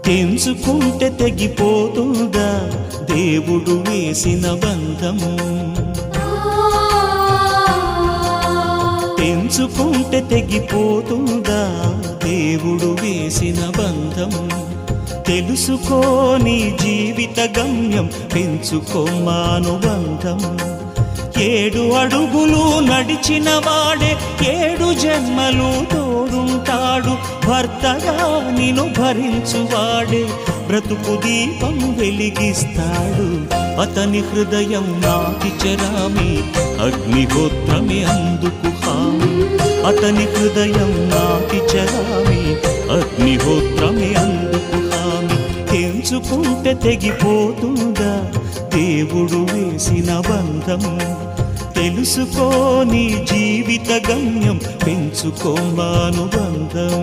తెంచుకుంటే తెగిపోతుందా దేవుడు వేసిన బంధం? తెంచుకుంటే తెగిపోతుందా దేవుడు వేసిన బంధం? తెలుసుకో నీ జీవిత గమ్యం, పెంచుకో మానుబంధం. 7 అడుగులు నడిచిన వాడే 7 జన్మలు తోడుంటాడు. భర్తగా నిన్ను భరించువాడే బ్రతుకు దీపం వెలిగిస్తాడు. అతని హృదయం నాటి చరామి, అగ్నిహోత్రమే అందుకు హామీ. అతని హృదయం నాటి చరామి, అగ్నిహోత్రమే అందుకు హామీ. తెంచుకుంటే తెగిపోతుందా దేవుడు వేసిన బంధం? తెలుసుకో నీ జీవిత గమ్యం, పెంచుకో మానుబంధం.